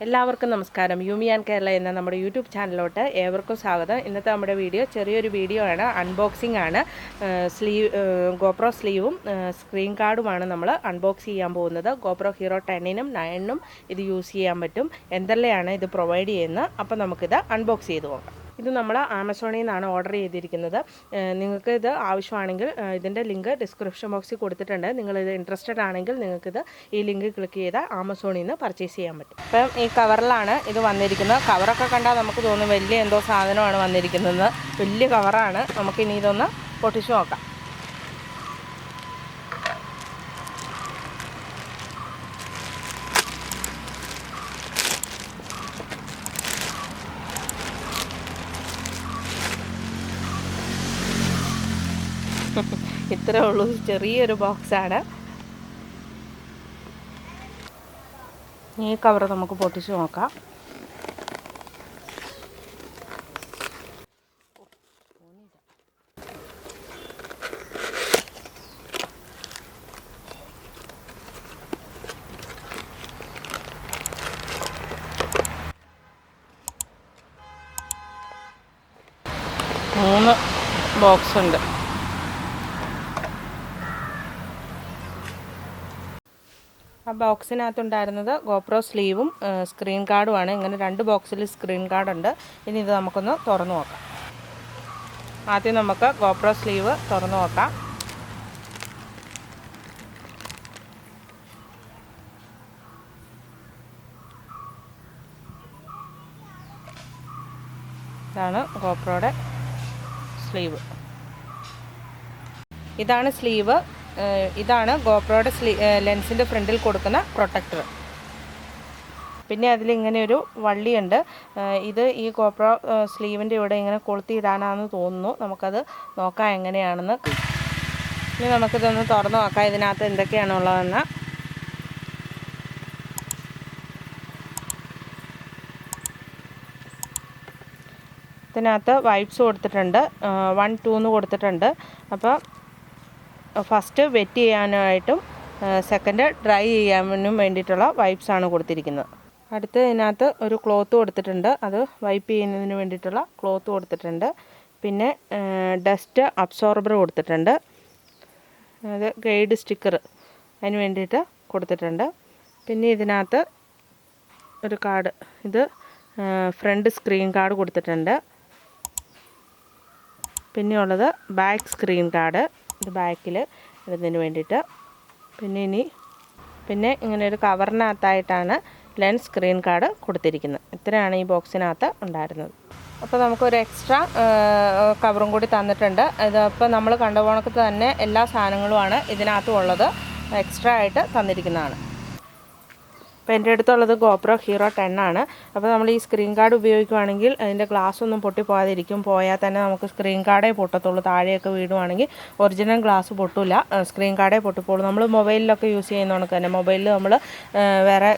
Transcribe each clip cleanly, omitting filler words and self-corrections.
എല്ലാവർക്കും നമസ്കാരം. യൂമി ആൻഡ് കേരള എന്ന നമ്മുടെ യൂട്യൂബ് ചാനലിലോട്ട് ഏവർക്കും സ്വാഗതം. ഇന്നത്തെ നമ്മുടെ ചെറിയൊരു വീഡിയോ ആണ്, അൺബോക്സിംഗ് ആണ്. ഗോപ്രോ സ്ലീവും സ്ക്രീൻ കാർഡുമാണ് നമ്മൾ അൺബോക്സ് ചെയ്യാൻ പോകുന്നത്. ഗോപ്രോ ഹീറോ 10നും 9നും ഇത് യൂസ് ചെയ്യാൻ പറ്റും. എന്തെല്ലാമാണ് ഇത് പ്രൊവൈഡ് ചെയ്യുന്നത്, അപ്പോൾ നമുക്കിത് അൺബോക്സ് ചെയ്ത് നോക്കാം. ഇത് നമ്മൾ ആമസോണിൽ നിന്നാണ് ഓർഡർ ചെയ്തിരിക്കുന്നത്. നിങ്ങൾക്ക് ഇത് ആവശ്യമാണെങ്കിൽ ഇതിൻ്റെ ലിങ്ക് ഡിസ്ക്രിപ്ഷൻ ബോക്സിൽ കൊടുത്തിട്ടുണ്ട്. നിങ്ങളിത് ഇൻട്രസ്റ്റഡ് ആണെങ്കിൽ നിങ്ങൾക്കിത് ഈ ലിങ്ക് ക്ലിക്ക് ചെയ്താൽ ആമസോണിൽ നിന്ന് പർച്ചേസ് ചെയ്യാൻ പറ്റും. ഇപ്പം ഈ കവറിലാണ് ഇത് വന്നിരിക്കുന്നത്. കവറൊക്കെ കണ്ടാൽ നമുക്ക് തോന്നും വലിയ എന്തോ സാധനമാണ് വന്നിരിക്കുന്നത്. വലിയ കവറാണ്. നമുക്കിനി ഇതൊന്ന് പൊട്ടിച്ച് നോക്കാം. ഇത്രേ ഉള്ളൂ, ചെറിയൊരു ബോക്സാണ്. ഈ കവർ നമുക്ക് പൊട്ടിച്ച് നോക്കാം. മൂന്ന് ബോക്സ് ഉണ്ട്. ആ ബോക്സിനകത്തുണ്ടായിരുന്നത് ഗോപ്രോ സ്ലീവും സ്ക്രീൻ കാർഡുമാണ്. ഇങ്ങനെ 2 ബോക്സിൽ സ്ക്രീൻ കാർഡുണ്ട്. ഇനി ഇത് നമുക്കൊന്ന് തുറന്നു നോക്കാം. ആദ്യം നമുക്ക് ഗോപ്രോ സ്ലീവ് തുറന്നു നോക്കാം. ഇതാണ് ഗോപ്രോയുടെ സ്ലീവ്. ഇതാണ് സ്ലീവ്. ഇതാണ് ഗോപ്രോയുടെ ലെൻസിൻ്റെ ഫ്രണ്ടിൽ കൊടുക്കുന്ന പ്രൊട്ടക്ടർ. പിന്നെ അതിലിങ്ങനെ ഒരു വള്ളിയുണ്ട്. ഇത് ഈ ഗോപ്രോ സ്ലീവിൻ്റെ ഇവിടെ ഇങ്ങനെ കൊളുത്തിയിടാനാണെന്ന് തോന്നുന്നു. നമുക്കത് നോക്കാം എങ്ങനെയാണെന്ന്. ഇനി നമുക്കിതൊന്ന് തുറന്ന് നോക്കാം ഇതിനകത്ത് എന്തൊക്കെയാണുള്ളതെന്ന്. ഇതിനകത്ത് വൈപ്സ് കൊടുത്തിട്ടുണ്ട്. 1, 2 കൊടുത്തിട്ടുണ്ട്. അപ്പോൾ ഫസ്റ്റ് വെറ്റ് ചെയ്യാനായിട്ടും സെക്കൻഡ് ഡ്രൈ ചെയ്യാനും വേണ്ടിയിട്ടുള്ള വൈപ്സാണ് കൊടുത്തിരിക്കുന്നത്. അടുത്ത് ഇതിനകത്ത് ഒരു ക്ലോത്ത് കൊടുത്തിട്ടുണ്ട്. അത് വൈപ്പ് ചെയ്യുന്നതിന് വേണ്ടിയിട്ടുള്ള ക്ലോത്ത് കൊടുത്തിട്ടുണ്ട്. പിന്നെ ഡസ്റ്റ് അബ്സോർബർ കൊടുത്തിട്ടുണ്ട്. അത് ഗൈഡ് സ്റ്റിക്കർ അതിന് വേണ്ടിയിട്ട് കൊടുത്തിട്ടുണ്ട്. പിന്നെ ഇതിനകത്ത് ഒരു കാർഡ്, ഇത് ഫ്രണ്ട് സ്ക്രീൻ കാർഡ് കൊടുത്തിട്ടുണ്ട്. പിന്നെയുള്ളത് ബാക്ക് സ്ക്രീൻ കാർഡ്, ഇത് ബാക്കിൽ ഇടുന്നതിന് വേണ്ടിയിട്ട്. പിന്നെ ഇങ്ങനെ ഒരു കവറിനകത്തായിട്ടാണ് ലെൻസ് സ്ക്രീൻ കാർഡ് കൊടുത്തിരിക്കുന്നത്. ഇത്രയാണ് ഈ ബോക്സിനകത്ത് ഉണ്ടായിരുന്നത്. അപ്പോൾ നമുക്കൊരു എക്സ്ട്രാ കവറും കൂടി തന്നിട്ടുണ്ട്. ഇതിപ്പോൾ നമ്മൾ കണ്ട കണക്ക് തന്നെ എല്ലാ സാധനങ്ങളുമാണ് ഇതിനകത്തും ഉള്ളത്. എക്സ്ട്രാ ആയിട്ട് തന്നിരിക്കുന്നതാണ്. അപ്പോൾ എൻ്റെ അടുത്തുള്ളത് ഗോപ്രോ ഹീറോ 10 ആണ്. അപ്പോൾ നമ്മൾ ഈ സ്ക്രീൻ കാർഡ് ഉപയോഗിക്കുകയാണെങ്കിൽ അതിൻ്റെ ഗ്ലാസ് ഒന്നും പൊട്ടിപ്പോകാതിരിക്കും. പോയാൽ തന്നെ നമുക്ക് സ്ക്രീൻ കാർഡേ പൊട്ടത്തുള്ളൂ. താഴെയൊക്കെ വീടുവാണെങ്കിൽ ഒറിജിനൽ ഗ്ലാസ് പൊട്ടില്ല, സ്ക്രീൻ കാർഡേ പൊട്ടിപ്പോളൂ. നമ്മൾ മൊബൈലിലൊക്കെ യൂസ് ചെയ്യുന്ന കണക്ക് തന്നെ മൊബൈലിൽ നമ്മൾ വേറെ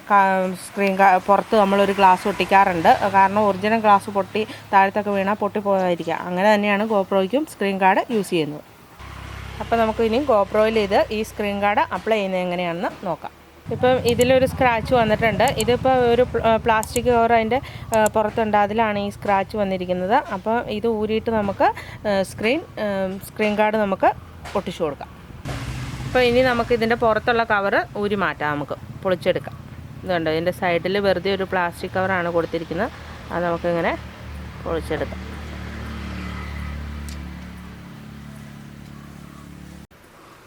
പുറത്ത് നമ്മളൊരു ഗ്ലാസ് ഒട്ടിക്കാറുണ്ട്. കാരണം ഒറിജിനൽ ഗ്ലാസ് പൊട്ടി താഴത്തൊക്കെ വീണാൽ പൊട്ടിപ്പോകാതിരിക്കുക. അങ്ങനെ തന്നെയാണ് ഗോപ്രോയ്ക്കും സ്ക്രീൻ കാർഡ് യൂസ് ചെയ്യുന്നത്. അപ്പോൾ നമുക്ക് ഇനി ഗോപ്രോയിൽ ഈ സ്ക്രീൻ കാർഡ് അപ്ലൈ ചെയ്യുന്നത് എങ്ങനെയാണെന്ന് നോക്കാം. ഇപ്പം ഇതിലൊരു സ്ക്രാച്ച് വന്നിട്ടുണ്ട്. ഇതിപ്പോൾ ഒരു പ്ലാസ്റ്റിക് കവർ അതിൻ്റെ പുറത്തുണ്ട്, അതിലാണ് ഈ സ്ക്രാച്ച് വന്നിരിക്കുന്നത്. അപ്പോൾ ഇത് ഊരിയിട്ട് നമുക്ക് സ്ക്രീൻ കാർഡ് നമുക്ക് ഒട്ടിച്ചു കൊടുക്കാം. അപ്പോൾ ഇനി നമുക്ക് ഇതിൻ്റെ പുറത്തുള്ള കവറ് ഊരി മാറ്റാം, നമുക്ക് പൊളിച്ചെടുക്കാം. ഇതുണ്ട്, ഇതിൻ്റെ സൈഡിൽ വെറുതെ ഒരു പ്ലാസ്റ്റിക് കവറാണ് കൊടുത്തിരിക്കുന്നത്. അത് നമുക്കിങ്ങനെ പൊളിച്ചെടുക്കാം.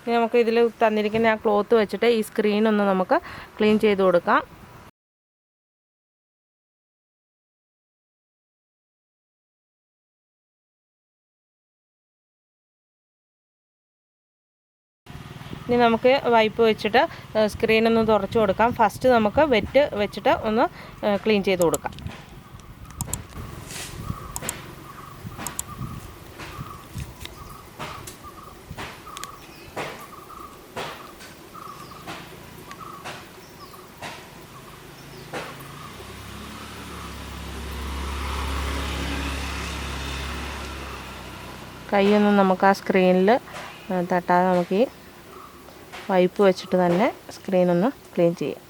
ഇനി നമുക്ക് ഇതിൽ തന്നിരിക്കുന്ന ആ ക്ലോത്ത് വെച്ചിട്ട് ഈ സ്ക്രീനൊന്ന് നമുക്ക് ക്ലീൻ ചെയ്ത് കൊടുക്കാം. ഇനി നമുക്ക് വൈപ്പ് വെച്ചിട്ട് സ്ക്രീനൊന്ന് തുറച്ചു കൊടുക്കാം. ഫസ്റ്റ് നമുക്ക് വെറ്റ് വെച്ചിട്ട് ഒന്ന് ക്ലീൻ ചെയ്ത് കൊടുക്കാം. കൈയൊന്നും നമുക്ക് ആ സ്ക്രീനിൽ തട്ടാതെ നമുക്ക് ഈ വൈപ്പ് വെച്ചിട്ട് തന്നെ സ്ക്രീനൊന്ന് ക്ലീൻ ചെയ്യാം.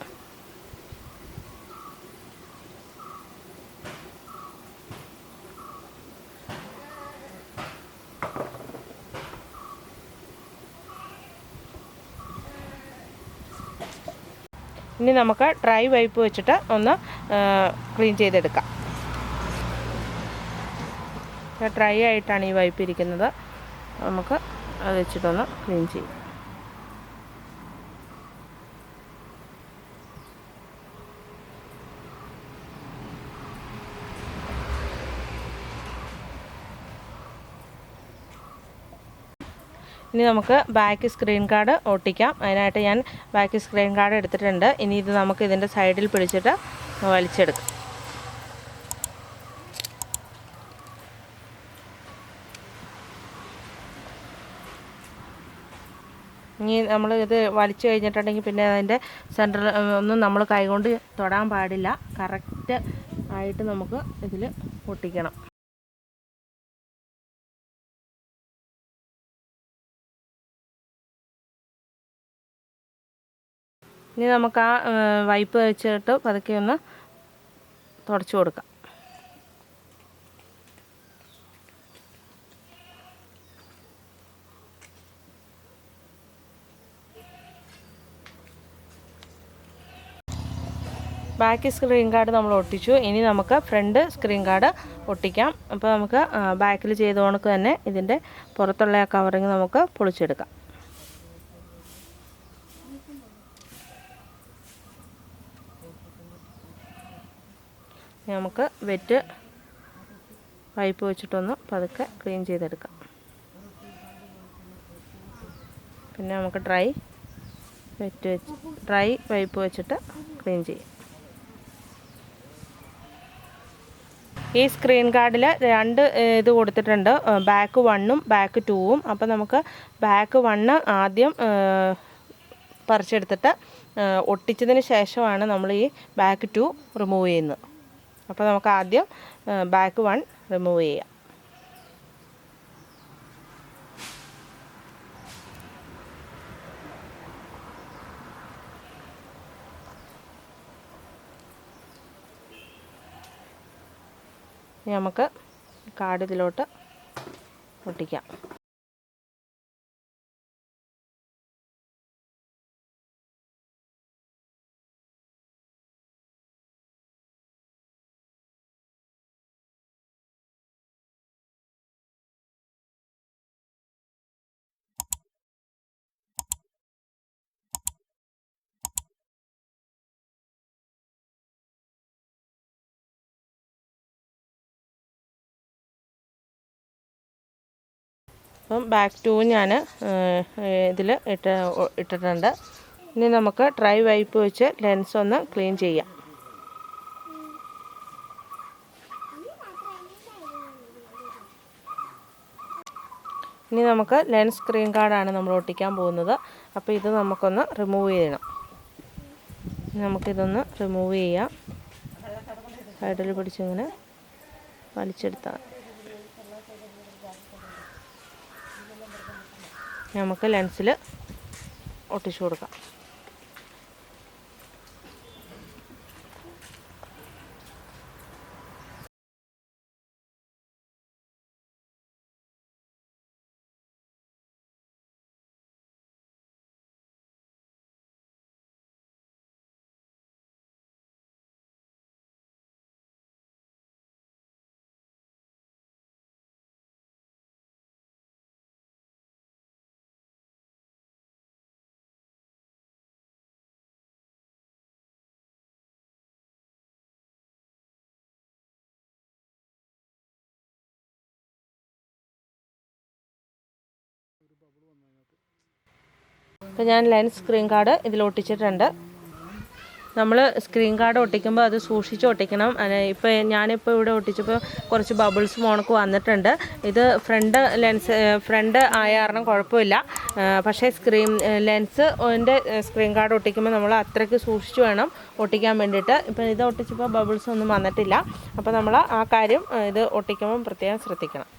ഇനി നമുക്ക് ഡ്രൈ വൈപ്പ് വെച്ചിട്ട് ഒന്ന് ക്ലീൻ ചെയ്തെടുക്കാം. ഡ്രൈ ആയിട്ടാണ് ഈ വൈപ്പ് ഇരിക്കുന്നത്. നമുക്ക് അത് വെച്ചിട്ടൊന്ന് ക്ലീൻ ചെയ്യാം. ഇനി നമുക്ക് ബാക്ക് സ്ക്രീൻ ഗാർഡ് ഒട്ടിക്കാം. അതിനായിട്ട് ഞാൻ ബാക്ക് സ്ക്രീൻ ഗാർഡ് എടുത്തിട്ടുണ്ട്. ഇനി ഇത് നമുക്ക് ഇതിൻ്റെ സൈഡിൽ പിടിച്ചിട്ട് വലിച്ചെടുക്കാം. ഇനി നമ്മൾ ഇത് വലിച്ചു കഴിഞ്ഞിട്ടുണ്ടെങ്കിൽ പിന്നെ അതിൻ്റെ സെൻറ്റർ ഒന്നും നമ്മൾ കൈകൊണ്ട് തൊടാൻ പാടില്ല. കറക്റ്റ് ആയിട്ട് നമുക്ക് ഇതിൽ ഒട്ടിക്കണം. ഇനി നമുക്ക് ആ വൈപ്പ് വെച്ചിട്ട് പതുക്കെ ഒന്ന് തുടച്ചു കൊടുക്കാം. ബാക്ക് സ്ക്രീൻ ഗാർഡ് നമ്മൾ ഒട്ടിച്ചു. ഇനി നമുക്ക് ഫ്രണ്ട് സ്ക്രീൻ ഗാർഡ് ഒട്ടിക്കാം. അപ്പോൾ നമുക്ക് ബാക്കിൽ ചെയ്ത കണക്ക് തന്നെ ഇതിൻ്റെ പുറത്തുള്ള ആ കവറിങ് നമുക്ക് പൊളിച്ചെടുക്കാം. നമുക്ക് വെറ്റ് പൈപ്പ് വെച്ചിട്ടൊന്ന് പതുക്കെ ക്ലീൻ ചെയ്തെടുക്കാം. പിന്നെ നമുക്ക് ഡ്രൈ പൈപ്പ് വെച്ചിട്ട് ക്ലീൻ ചെയ്യാം. ഈ സ്ക്രീൻ ഗാർഡിൽ 2 ഇത് കൊടുത്തിട്ടുണ്ട്, ബാക്ക് 1ഉം ബാക്ക് 2ഉം. അപ്പോൾ നമുക്ക് ബാക്ക് 1 ആദ്യം പറിച്ചെടുത്തിട്ട് ഒട്ടിച്ചതിന് ശേഷമാണ് നമ്മൾ ഈ ബാക്ക് 2 റിമൂവ് ചെയ്യുന്നത്. അപ്പോൾ നമുക്ക് ആദ്യം ബാക്ക് 1 റിമൂവ് ചെയ്യാം. ഇനി നമുക്ക് കാർഡ് ഇതിലോട്ട് ഒട്ടിക്കാം. അപ്പം ബാക്ക് 2 ഞാൻ ഇതിൽ ഇട്ടിട്ടുണ്ട്. ഇനി നമുക്ക് ഡ്രൈ വൈപ്പ് വെച്ച് ലെൻസ് ഒന്ന് ക്ലീൻ ചെയ്യാം. ഇനി നമുക്ക് ലെൻസ് സ്ക്രീൻ ഗാർഡാണ് നമ്മൾ ഒട്ടിക്കാൻ പോകുന്നത്. അപ്പോൾ ഇത് നമുക്കൊന്ന് റിമൂവ് ചെയ്യണം. നമുക്കിതൊന്ന് റിമൂവ് ചെയ്യാം. സൈഡിൽ പിടിച്ചിങ്ങനെ വലിച്ചെടുത്താൽ നമുക്ക് ലെൻസിൽ ഒട്ടിച്ചു കൊടുക്കാം. അപ്പോൾ ഞാൻ ലെൻസ് സ്ക്രീൻ ഗാർഡ് ഇതിൽ ഒട്ടിച്ചിട്ടുണ്ട്. നമ്മൾ സ്ക്രീൻ ഗാർഡ് ഒട്ടിക്കുമ്പോൾ അത് സൂക്ഷിച്ച് ഒട്ടിക്കണം. ഇപ്പോൾ ഞാനിപ്പോൾ ഇവിടെ ഒട്ടിച്ചപ്പോൾ കുറച്ച് ബബിൾസ് മോണക്ക് വന്നിട്ടുണ്ട്. ഇത് ഫ്രണ്ട് ആയ കാരണം കുഴപ്പമില്ല. പക്ഷേ ലെൻസിൻ്റെ സ്ക്രീൻ ഗാർഡ് ഒട്ടിക്കുമ്പോൾ നമ്മൾ അത്രയ്ക്ക് സൂക്ഷിച്ച് വേണം ഒട്ടിക്കാൻ വേണ്ടിയിട്ട്. ഇപ്പോൾ ഇത് ഒട്ടിച്ചപ്പോൾ ബബിൾസ് ഒന്നും വന്നിട്ടില്ല. അപ്പോൾ നമ്മൾ ആ കാര്യം ഇത് ഒട്ടിക്കുമ്പോൾ പ്രത്യേകം ശ്രദ്ധിക്കണം.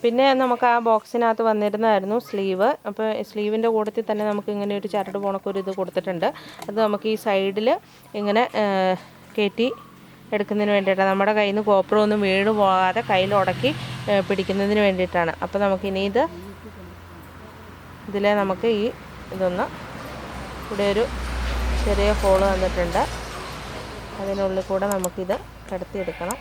പിന്നെ നമുക്ക് ആ ബോക്സിനകത്ത് വന്നിരുന്നതായിരുന്നു സ്ലീവ്. അപ്പോൾ സ്ലീവിൻ്റെ കൂട്ടത്തിൽ തന്നെ നമുക്ക് ഇങ്ങനെ ഒരു ചരട് പോണക്കൊരു ഇത് കൊടുത്തിട്ടുണ്ട്. അത് നമുക്ക് ഈ സൈഡിൽ ഇങ്ങനെ കയറ്റി എടുക്കുന്നതിന് വേണ്ടിയിട്ടാണ്. നമ്മുടെ കയ്യിൽ നിന്ന് ഗോപ്രോ ഒന്നും വീണ് പോകാതെ കയ്യിൽ ഉടക്കി പിടിക്കുന്നതിന് വേണ്ടിയിട്ടാണ്. അപ്പോൾ നമുക്കിനി ഇതിലെ നമുക്ക് ഇതൊന്ന് ഇവിടെ ഒരു ചെറിയ ഹോള് വന്നിട്ടുണ്ട്. അതിനുള്ളിൽ കൂടെ നമുക്കിത് കടത്തിയെടുക്കണം.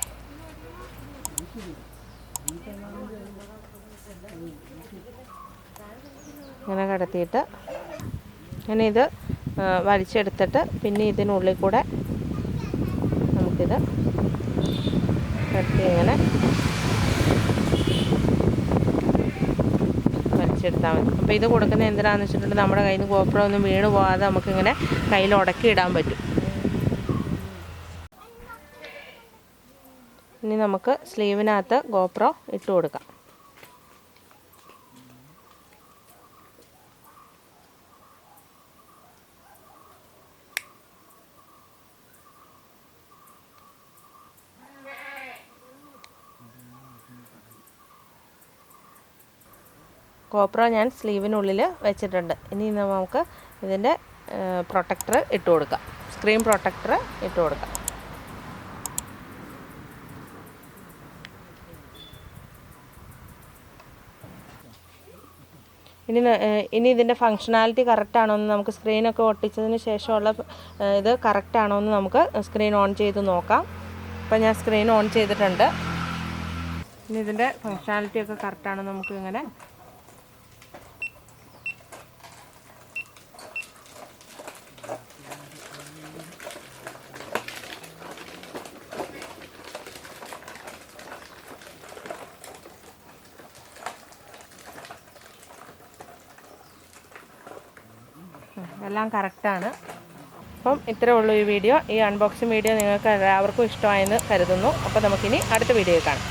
ഇങ്ങനെ കടത്തിയിട്ട് ഇങ്ങനെ ഇത് വലിച്ചെടുത്തിട്ട് പിന്നെ ഇതിനുള്ളിൽ കൂടെ നമുക്കിത് കടത്തി ഇങ്ങനെ വലിച്ചെടുത്താൽ മതി. അപ്പോൾ ഇത് കൊടുക്കുന്നത് എന്തിനാണെന്ന് വെച്ചിട്ടുണ്ടെങ്കിൽ നമ്മുടെ കയ്യിൽ നിന്ന് GoPro ഒന്നും വീണ് പോകാതെ നമുക്കിങ്ങനെ കയ്യിൽ ഉടക്കി ഇടാൻ പറ്റും. ഇനി നമുക്ക് സ്ലീവിനകത്ത് GoPro ഇട്ട് കൊടുക്കാം. GoPro ഞാൻ സ്ലീവിനുള്ളിൽ വെച്ചിട്ടുണ്ട്. ഇനി നമുക്ക് ഇതിൻ്റെ പ്രൊട്ടക്ടർ ഇട്ട് കൊടുക്കാം. സ്ക്രീൻ പ്രൊട്ടക്ടർ ഇട്ട് കൊടുക്കാം. ഇനി ഇതിൻ്റെ ഫങ്ഷനാലിറ്റി കറക്റ്റാണോ എന്ന് നമുക്ക് സ്ക്രീനൊക്കെ ഒട്ടിച്ചതിന് ശേഷമുള്ള ഇത് കറക്റ്റാണോ എന്ന് നമുക്ക് സ്ക്രീൻ ഓൺ ചെയ്ത് നോക്കാം. അപ്പോൾ ഞാൻ സ്ക്രീൻ ഓൺ ചെയ്തിട്ടുണ്ട്. ഇനി ഇതിൻ്റെ ഫങ്ഷനാലിറ്റി ഒക്കെ കറക്റ്റാണോ നമുക്ക് ഇങ്ങനെ എല്ലാം കറക്റ്റാണ്. അപ്പം ഇത്രയേ ഉള്ളൂ ഈ വീഡിയോ. ഈ അൺബോക്സിങ് വീഡിയോ നിങ്ങൾക്ക് എല്ലാവർക്കും ഇഷ്ടമായെന്ന് കരുതുന്നു. അപ്പോൾ നമുക്കിനി അടുത്ത വീഡിയോയിൽ കാണാം.